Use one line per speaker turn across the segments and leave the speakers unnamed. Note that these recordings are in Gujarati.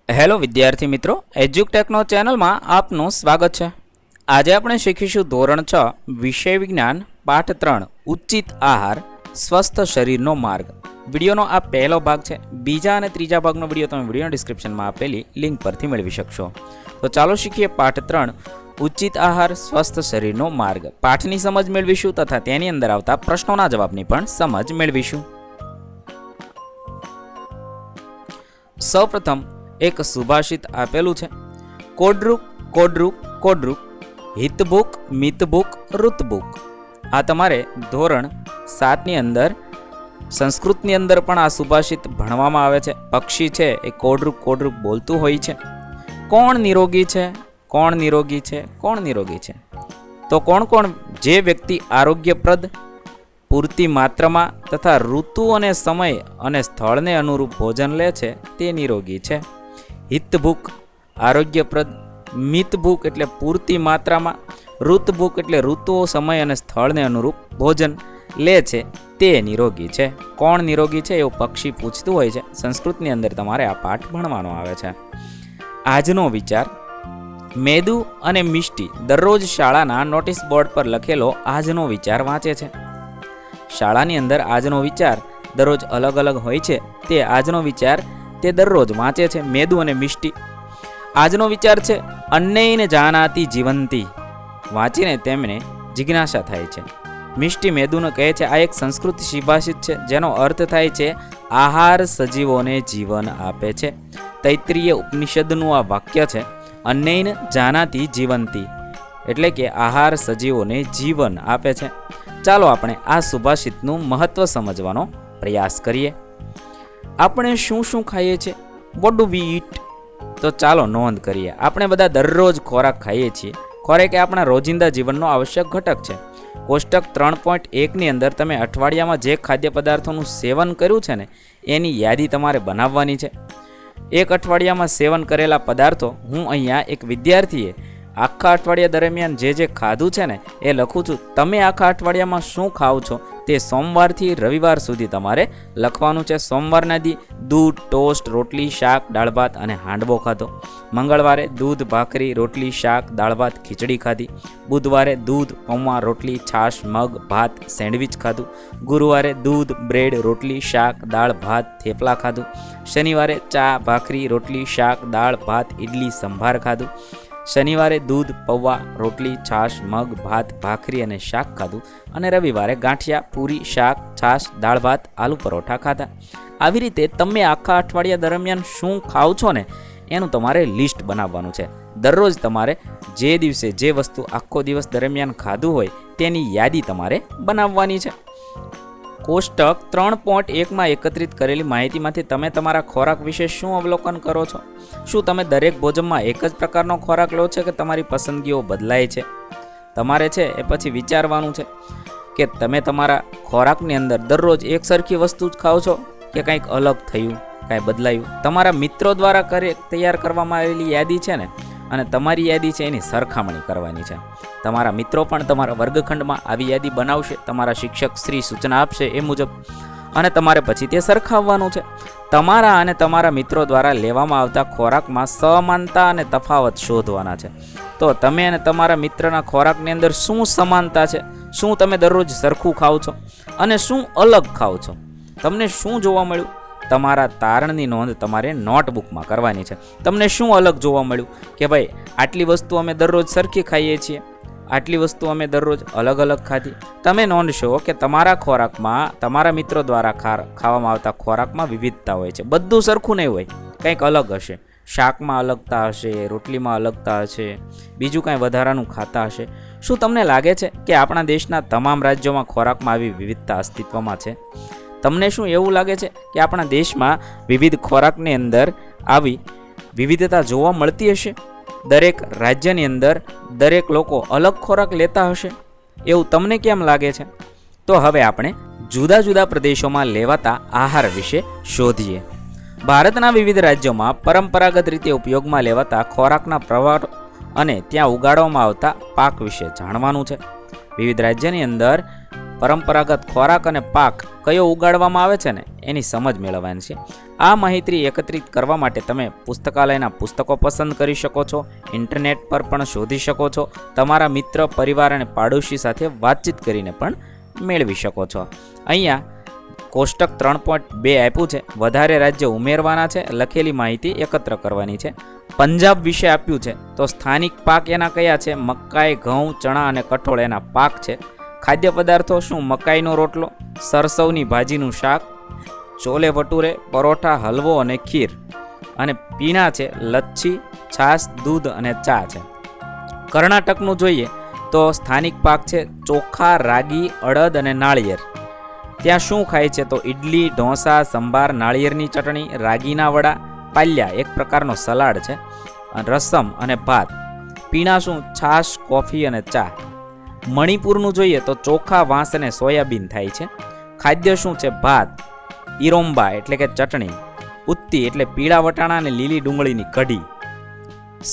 હેલો વિદ્યાર્થી મિત્રો, એજ્યુકટેકનો ચેનલમાં આપનું સ્વાગત છે। આજે આપણે શીખીશું ધોરણ 6 વિષય વિજ્ઞાન પાઠ 3 ઉચિત આહાર સ્વસ્થ શરીરનો માર્ગ। વિડીયોનો આ પહેલો ભાગ છે। બીજા અને ત્રીજા ભાગનો વિડીયો તમે વિડીયોના ડિસ્ક્રિપ્શનમાં આપેલી લિંક પરથી મેળવી શકશો। તો ચાલો શીખીએ પાઠ 3 ઉચિત આહાર સ્વસ્થ શરીરનો માર્ગ। પાઠની સમજ મેળવીશું તથા તેની અંદર આવતા પ્રશ્નોના જવાબની પણ સમજ મેળવીશું। સૌપ્રથમ એક સુભાષિત આપેલું છે, કોડરૂપ કોડરૂપ કોડરૂપ, હિતભૂક મિતભૂક ઋતભૂક। આ તમારે ધોરણ 7ની અંદર સંસ્કૃતની અંદર પણ આ સુભાષિત ભણવામાં આવે છે। પક્ષી છે એ કોડરૂપ કોડરૂપ બોલતું હોય છે। કોણ નિરોગી છે, કોણ નિરોગી છે, કોણ નિરોગી છે? તો કોણ કોણ? જે વ્યક્તિ આરોગ્યપ્રદ, પૂરતી માત્રામાં તથા ઋતુ અને સમય અને સ્થળને અનુરૂપ ભોજન લે છે તે નિરોગી છે। હિતભૂક આરોગ્યપ્રદ, મિતભૂક એટલે પૂરતી માત્રામાં, ઋતભૂક એટલે ઋતુઓ સમય અને સ્થળને અનુરૂપ ભોજન લે છે તે નિરોગી છે। કોણ નિરોગી છે એવું પક્ષી પૂછતું હોય છે। સંસ્કૃતની અંદર તમારે આ પાઠ ભણવાનો આવે છે। આજનો વિચાર, મેદુ અને મિષ્ટી દરરોજ શાળાના નોટિસ બોર્ડ પર લખેલો આજનો વિચાર વાંચે છે। શાળાની અંદર આજનો વિચાર દરરોજ અલગ અલગ હોય છે, તે આજનો વિચાર તે દરરોજ વાંચે છે। મેદુ અને મિષ્ટી આજનો વિચાર છે, અન્નૈન જાનાતિ જીવંતી, વાંચીને તેમને જિજ્ઞાસા થાય છે। મિષ્ટી મેદુને કહે છે, આ એક સંસ્કૃત સુભાષિત છે જેનો અર્થ થાય છે આહાર સજીવોને જીવન આપે છે। તૈત્રીય ઉપનિષદનું આ વાક્ય છે, અન્નૈન જાનાતિ જીવંતી, એટલે કે આહાર સજીવોને જીવન આપે છે। ચાલો આપણે આ સુભાષિતનું મહત્વ સમજવાનો પ્રયાસ કરીએ। આપણે શું શું ખાઈએ છીએ? વોટ ડુ વી ઈટ? તો ચાલો નોંધ કરીએ। આપણે બધા દરરોજ ખોરાક ખાઈએ છીએ। ખોરાક એ આપણા રોજિંદા જીવનનો આવશ્યક ઘટક છે। કોષ્ટક 3.1ની અંદર તમે અઠવાડિયામાં જે ખાદ્ય પદાર્થોનું સેવન કર્યું છે ને એની યાદી તમારે બનાવવાની છે। એક અઠવાડિયામાં સેવન કરેલા પદાર્થો હું અહીંયા એક વિદ્યાર્થીએ આખા અઠવાડિયા દરમિયાન જે ખાધું છે ને એ લખું છું। તમે આખા અઠવાડિયામાં શું ખાઓ છો તે સોમવારથી રવિવાર સુધી તમારે લખવાનું છે। સોમવારના દી દૂધ, ટોસ્ટ, રોટલી, શાક, દાળ ભાત અને હાંડવો ખાધો। મંગળવારે દૂધ, ભાખરી, રોટલી, શાક, દાળ ભાત, ખીચડી ખાધી। બુધવારે દૂધ, પૌવા, રોટલી, છાશ, મગ, ભાત, સેન્ડવિચ ખાધું। ગુરુવારે દૂધ, બ્રેડ, રોટલી, શાક, દાળ ભાત, થેપલા ખાધું। શનિવારે ચા, ભાખરી, રોટલી, શાક, દાળ ભાત, ઇડલી, સંભાર ખાધું। શનિવારે દૂધ, પૌવા, રોટલી, છાશ, મગ, ભાત, ભાખરી અને શાક ખાધું। અને રવિવારે ગાંઠિયા, પૂરી, શાક, છાશ, દાળ ભાત, આલુ પરોઠા ખાધા। આવી રીતે તમે આખા અઠવાડિયા દરમિયાન શું ખાઓ છો ને એનું તમારે લિસ્ટ બનાવવાનું છે। દરરોજ તમારે જે દિવસે જે વસ્તુ આખો દિવસ દરમિયાન ખાધું હોય તેની યાદી તમારે બનાવવાની છે। કોષ્ટક 3.1માં એકત્રિત કરેલી માહિતીમાંથી તમે તમારા ખોરાક વિશે શું અવલોકન કરો છો? શું તમે દરેક ભોજનમાં એક જ પ્રકારનો ખોરાક લો છો કે તમારી પસંદગીઓ બદલાય છે? તમારે છે એ પછી વિચારવાનું છે કે તમે તમારા ખોરાકની અંદર દરરોજ એક સરખી વસ્તુ જ ખાઓ છો કે કંઈક અલગ થયું, કાંઈ બદલાયું? તમારા મિત્રો દ્વારા તૈયાર કરવામાં આવેલી યાદી છે ને અને તમારી યાદી છે એની સરખામણી કરવાની છે। તમારા મિત્રો પણ તમારા વર્ગખંડમાં આવી યાદી બનાવશે, તમારા શિક્ષક શ્રી સૂચના આપશે એ મુજબ, અને તમારે પછી તે સરખાવવાનું છે। તમારા અને તમારા મિત્રો દ્વારા લેવામાં આવતા ખોરાકમાં સમાનતા અને તફાવત શોધવાના છે। તો તમે અને તમારા મિત્રના ખોરાકની અંદર શું સમાનતા છે? શું તમે દરરોજ સરખું ખાઓ છો અને શું અલગ ખાઓ છો? તમને શું જોવા મળ્યું? તમારા તારણની નોંધ તમારે નોટબુકમાં કરવાની છે। તમને શું અલગ જોવા મળ્યું કે ભાઈ આટલી વસ્તુ અમે દરરોજ સરખી ખાઈએ છીએ, આટલી વસ્તુ અમે દરરોજ અલગ અલગ ખાધી? તમે નોંધશો કે તમારા ખોરાકમાં તમારા મિત્રો દ્વારા ખાવામાં આવતા ખોરાકમાં વિવિધતા હોય છે। બધું સરખું નહીં હોય, કંઈક અલગ હશે। શાકમાં અલગતા હશે, રોટલીમાં અલગતા હશે, બીજું કાંઈ વધારાનું ખાતા હશે। શું તમને લાગે છે કે આપણા દેશના તમામ રાજ્યોમાં ખોરાકમાં આવી વિવિધતા અસ્તિત્વમાં છે? તમને શું એવું લાગે છે કે આપણા દેશમાં વિવિધ ખોરાકની અંદર આવી વિવિધતા જોવા મળતી હશે? દરેક રાજ્યની અંદર દરેક લોકો અલગ ખોરાક લેતા હશે એવું તમને કેમ લાગે છે? તો હવે આપણે જુદા જુદા પ્રદેશોમાં લેવાતા આહાર વિશે શોધીએ। ભારતના વિવિધ રાજ્યોમાં પરંપરાગત રીતે ઉપયોગમાં લેવાતા ખોરાકના પ્રવારો અને ત્યાં ઉગાડવામાં આવતા પાક વિશે જાણવાનું છે। વિવિધ રાજ્યની અંદર પરંપરાગત ખોરાક અને પાક કયો ઉગાડવામાં આવે છે ને એની સમજ મેળવવાની છે. આ માહિતી એકત્રિત કરવા માટે તમે પુસ્તકાલયના પુસ્તકો પસંદ કરી શકો છો, ઇન્ટરનેટ પર પણ શોધી શકો છો, તમારા મિત્ર, પરિવાર અને પાડોશી સાથે વાતચીત કરીને પણ મેળવી શકો છો. અહીંયા કોષ્ટક 3.2 આપ્યું છે. વધારે રાજ્ય ઉમેરવાના છે, લખેલી માહિતી એકત્ર કરવાની છે. પંજાબ વિશે આપ્યું છે તો સ્થાનિક પાક એના કયા છે? મકાઈ, ઘઉં, ચણા અને કઠોળ એના પાક છે. ખાદ્ય પદાર્થો શું? મકાઈનો રોટલો, સરસવની ભાજીનું શાક, છોલે ભટુરે, પરોઠા, હલવો અને ખીર. અને પીણા છે લચ્છી, છાશ, દૂધ અને ચા છે. કર્ણાટકનું જોઈએ તો સ્થાનિક પાક છે ચોખા, રાગી, અડદ અને નાળિયેર. ત્યાં શું ખાય છે? તો ઇડલી, ઢોસા, સંભાર, નાળિયેરની ચટણી, રાગીના વડા, પાલ્યા એક પ્રકારનો સલાડ છે, રસમ અને ભાત. પીણા શું? છાશ, કોફી અને ચા. મણિપુરનું જોઈએ તો ચોખા, વાંસ અને સોયાબીન થાય છે. ખાદ્ય શું છે? ભાત, ઈરોમ્બા એટલે કે ચટણી, ઉત્તી એટલે પીળા વટાણા અને લીલી ડુંગળીની કઢી,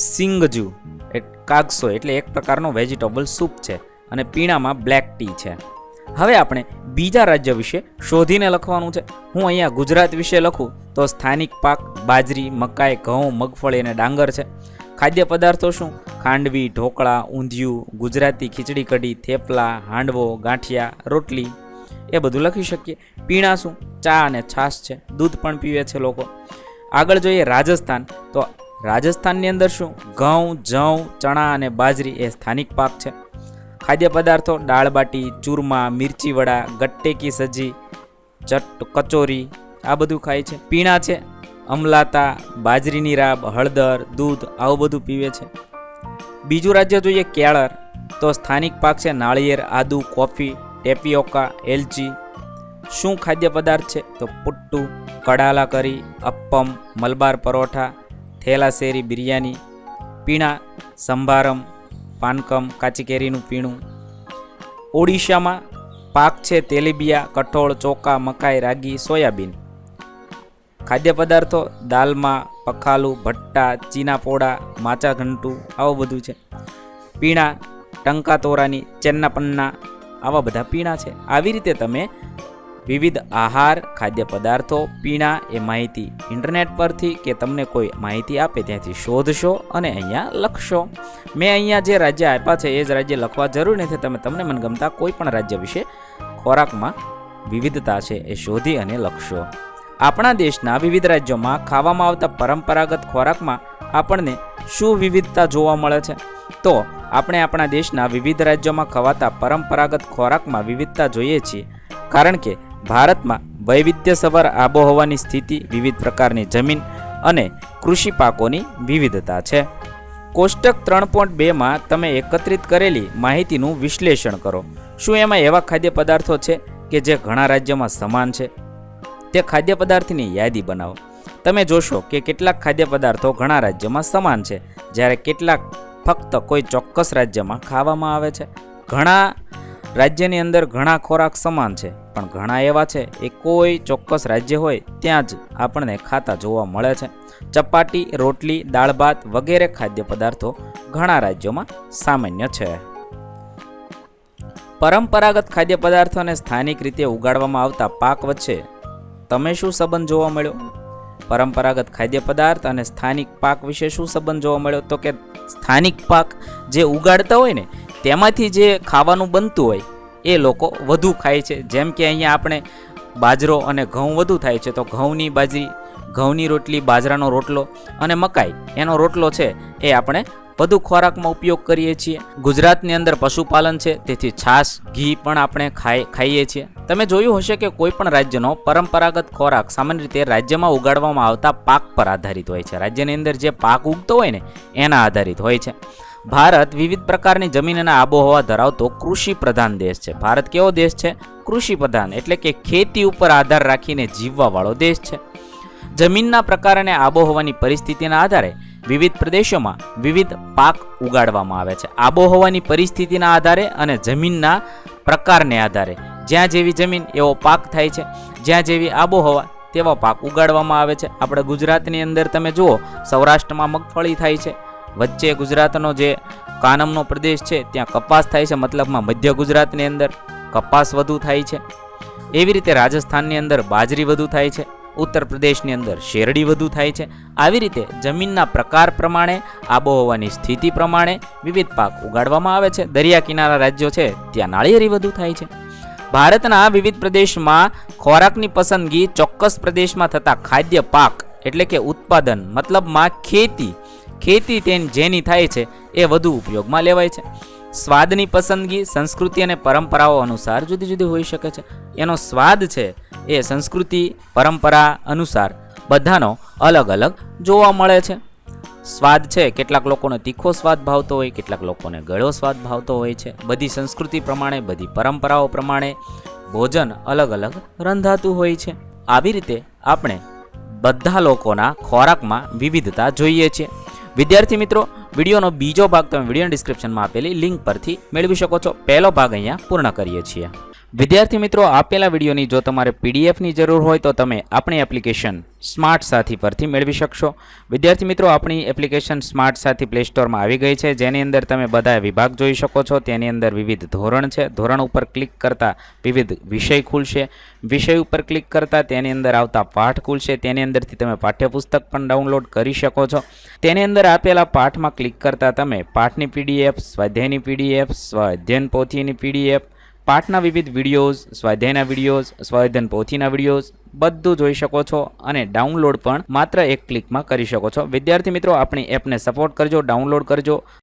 સિંગજુ કાગસો એટલે એક પ્રકારનો વેજીટેબલ સૂપ છે, અને પીણામાં બ્લેક ટી છે. હવે આપણે બીજા રાજ્ય વિશે શોધીને લખવાનું છે. હું અહીંયા ગુજરાત વિશે લખું તો સ્થાનિક પાક બાજરી, મકાઈ, ઘઉં, મગફળી અને ડાંગર છે. ખાદ્ય પદાર્થો શું? ખાંડવી, ઢોકળા, ઊંધિયું, ગુજરાતી ખીચડી કઢી, થેપલા, હાંડવો, ગાંઠિયા, રોટલી એ બધું લખી શકીએ. પીણા શું? ચા અને છાશ છે, દૂધ પણ પીવે છે લોકો. આગળ જોઈએ રાજસ્થાન, તો રાજસ્થાનની અંદર શું? ઘઉં, જવ, ચણા અને બાજરી એ સ્થાનિક પાક છે. ખાદ્ય પદાર્થો દાળ બાટી, ચૂરમા, મિર્ચી વડા, ગટ્ટે કી સબ્જી, કચોરી આ બધું ખાય છે. પીણા છે અમલાતા, બાજરીની રાબ, હળદર, દૂધ આવું બધું પીવે છે. બીજું રાજ્ય જોઈએ કેરળ, તો સ્થાનિક પાક છે નાળિયેર, આદુ, કોફી, ટેપિયોકા, એલચી. શું ખાદ્ય પદાર્થ છે? તો પુટ્ટુ, કડાલા કરી, અપ્પમ, મલબાર પરોઠા, થેલા શેરી બિરયાની. પીણા સંભારમ, પાનકમ કાચી કેરીનું પીણું. ઓડિશામાં પાક છે તેલીબિયા, કઠોળ, ચોખા, મકાઈ, રાગી, સોયાબીન. ખાદ્ય પદાર્થો દાલમાં, પખાલું, ભટ્ટા, ચીના પોડા, માચા ઘંટુ આવું બધું છે. પીણા ટંકા તોરાની, ચેન્નાપન્ના આવા બધા પીણા છે. આવી રીતે તમે વિવિધ આહાર, ખાદ્ય પદાર્થો, પીણા એ માહિતી ઇન્ટરનેટ પરથી કે તમને કોઈ માહિતી આપે ત્યાંથી શોધશો અને અહીંયા લખશો. મેં અહીંયા જે રાજ્ય આપ્યા છે એ જ રાજ્ય લખવા જરૂર નથી. તમે તમને મનગમતા કોઈ પણ રાજ્ય વિશે ખોરાકમાં વિવિધતા છે એ શોધી અને લખશો. આપણા દેશના વિવિધ રાજ્યોમાં ખાવામાં આવતા પરંપરાગત ખોરાકમાં આપણને શું વિવિધતા જોવા મળે છે? તો આપણે આપણા દેશના વિવિધ રાજ્યોમાં ખવાતા પરંપરાગત ખોરાકમાં વિવિધતા જોઈએ છીએ, કારણ કે ભારતમાં વૈવિધ્યસભર આબોહવાની સ્થિતિ, વિવિધ પ્રકારની જમીન અને કૃષિ પાકોની વિવિધતા છે. કોષ્ટક 3.2માં તમે એકત્રિત કરેલી માહિતીનું વિશ્લેષણ કરો. શું એમાં એવા ખાદ્ય પદાર્થો છે કે જે ઘણા રાજ્યોમાં સમાન છે? તે ખાદ્ય પદાર્થની યાદી બનાવો. તમે જોશો કે કેટલાક ખાદ્ય પદાર્થો ઘણા રાજ્યોમાં સમાન છે, જ્યારે કેટલાક ફક્ત કોઈ ચોક્કસ રાજ્યમાં ખાવામાં આવે છે. ઘણા રાજ્યની અંદર ઘણા ખોરાક સમાન છે, પણ ઘણા એવા છે એ કોઈ ચોક્કસ રાજ્ય હોય ત્યાં જ આપણને ખાતા જોવા મળે છે. ચપાટી, રોટલી, દાળ ભાત વગેરે ખાદ્ય પદાર્થો ઘણા રાજ્યોમાં સામાન્ય છે. પરંપરાગત ખાદ્ય પદાર્થો અને સ્થાનિક રીતે ઉગાડવામાં આવતા પાક વચ્ચે તમે શું સંબંધ જોવા મળ્યો? પરંપરાગત ખાદ્ય પદાર્થ અને સ્થાનિક પાક વિશે શું સંબંધ જોવા મળ્યો? તો કે સ્થાનિક પાક જે ઉગાડતા હોય ને તેમાંથી જે ખાવાનું બનતું હોય એ લોકો વધુ ખાય છે. જેમ કે અહીંયા આપણે બાજરો અને ઘઉં વધુ થાય છે, તો ઘઉંની બાજરી, ઘઉંની રોટલી, બાજરાનો રોટલો અને મકાઈ એનો રોટલો છે એ આપણે વધુ ખોરાકમાં ઉપયોગ કરીએ છીએ. ગુજરાતની અંદર પશુપાલન છે, તેથી છાશ, ઘી પણ આપણે ખાઈએ છીએ. તમે જોયું હશે કે કોઈ પણ રાજ્યનો પરંપરાગત ખોરાક સામાન્ય રીતે રાજ્યમાં ઉગાડવામાં આવતા પાક પર આધારિત હોય છે. રાજ્યની અંદર જે પાક ઉગતો હોય ને એના આધારિત હોય છે. ભારત વિવિધ પ્રકારની જમીન અને આબોહવા ધરાવતો કૃષિ પ્રધાન દેશ છે. ભારત કેવો દેશ છે? કૃષિ પ્રધાન, એટલે કે ખેતી ઉપર આધાર રાખીને જીવવાવાળો દેશ છે. જમીનના પ્રકાર અને આબોહવાની પરિસ્થિતિના આધારે વિવિધ પ્રદેશોમાં વિવિધ પાક ઉગાડવામાં આવે છે. આબોહવાની પરિસ્થિતિના આધારે અને જમીનના પ્રકારને આધારે જ્યાં જેવી જમીન એવો પાક થાય છે, જ્યાં જેવી આબોહવા તેવા પાક ઉગાડવામાં આવે છે. આપણે ગુજરાતની અંદર તમે જુઓ, સૌરાષ્ટ્રમાં મગફળી થાય છે, વચ્ચે ગુજરાતનો જે કાનમનો પ્રદેશ છે ત્યાં કપાસ થાય છે, મતલબમાં મધ્ય ગુજરાતની અંદર કપાસ વધુ થાય છે. એવી રીતે રાજસ્થાનની અંદર બાજરી વધુ થાય છે. ઉત્તર પ્રદેશની અંદર શેરડી વધુ થાય છે. આવી રીતે જમીનના પ્રકાર પ્રમાણે, આબોહવાની સ્થિતિ પ્રમાણે વિવિધ પાક ઉગાડવામાં આવે છે. દરિયા કિનારા રાજ્યો છે ત્યાં નાળિયેરી વધુ થાય છે. ભારતના વિવિધ પ્રદેશમાં ખોરાકની પસંદગી ચોક્કસ પ્રદેશમાં થતા ખાદ્ય પાક એટલે કે ઉત્પાદન મતલબમાં ખેતી જેની થાય છે એ વધુ ઉપયોગમાં લેવાય છે. સ્વાદની પસંદગી સંસ્કૃતિ અને પરંપરાઓ અનુસાર જુદી જુદી હોઈ શકે છે. એનો સ્વાદ છે એ સંસ્કૃતિ પરંપરા અનુસાર બધાનો અલગ અલગ જોવા મળે છે. સ્વાદ છે કેટલાક લોકોને તીખો સ્વાદ ભાવતો હોય, કેટલાક લોકોને ગળ્યો સ્વાદ ભાવતો હોય છે. બધી સંસ્કૃતિ પ્રમાણે, બધી પરંપરાઓ પ્રમાણે ભોજન અલગ અલગ રંધાતું હોય છે. આવી રીતે આપણે બધા લોકોના ખોરાકમાં વિવિધતા જોઈએ છીએ. વિદ્યાર્થી મિત્રો, વિડીયોનો બીજો ભાગ તમે વિડીયો ડિસ્ક્રિપ્શનમાં આપેલી લિંક પરથી મેળવી શકો છો. પહેલો ભાગ અહીંયા પૂર્ણ કરીએ છીએ. વિદ્યાર્થી મિત્રો, આપેલા વિડીયોની જો તમારે પીડીએફની જરૂર હોય તો તમે આપણી એપ્લિકેશન સ્માર્ટ સાથી પરથી મેળવી શકશો. વિદ્યાર્થી મિત્રો, આપણી એપ્લિકેશન સ્માર્ટ સાથી પ્લે સ્ટોરમાં આવી ગઈ છે, જેની અંદર તમે બધા વિભાગ જોઈ શકો છો. તેની અંદર વિવિધ ધોરણ છે. ધોરણ ઉપર ક્લિક કરતાં વિવિધ વિષય ખુલશે. વિષય ઉપર ક્લિક કરતાં તેની અંદર આવતા પાઠ ખુલશે. તેની અંદરથી તમે પાઠ્યપુસ્તક પણ ડાઉનલોડ કરી શકો છો. તેની અંદર આપેલા પાઠમાં ક્લિક કરતાં તમે પાઠની પીડીએફ, સ્વાધ્યાયની પીડીએફ, સ્વાધ્યાયન પોથીની પીડીએફ, પાઠના વિવિધ વિડીયોઝ, સ્વાધ્યાયના વિડીયોઝ, સ્વાધ્યાયન પોથીના વિડીયોઝ બધું જોઈ શકો છો અને ડાઉનલોડ પણ માત્ર એક ક્લિકમાં કરી શકો છો. વિદ્યાર્થી મિત્રો, આપણી એપને સપોર્ટ કરજો, ડાઉનલોડ કરજો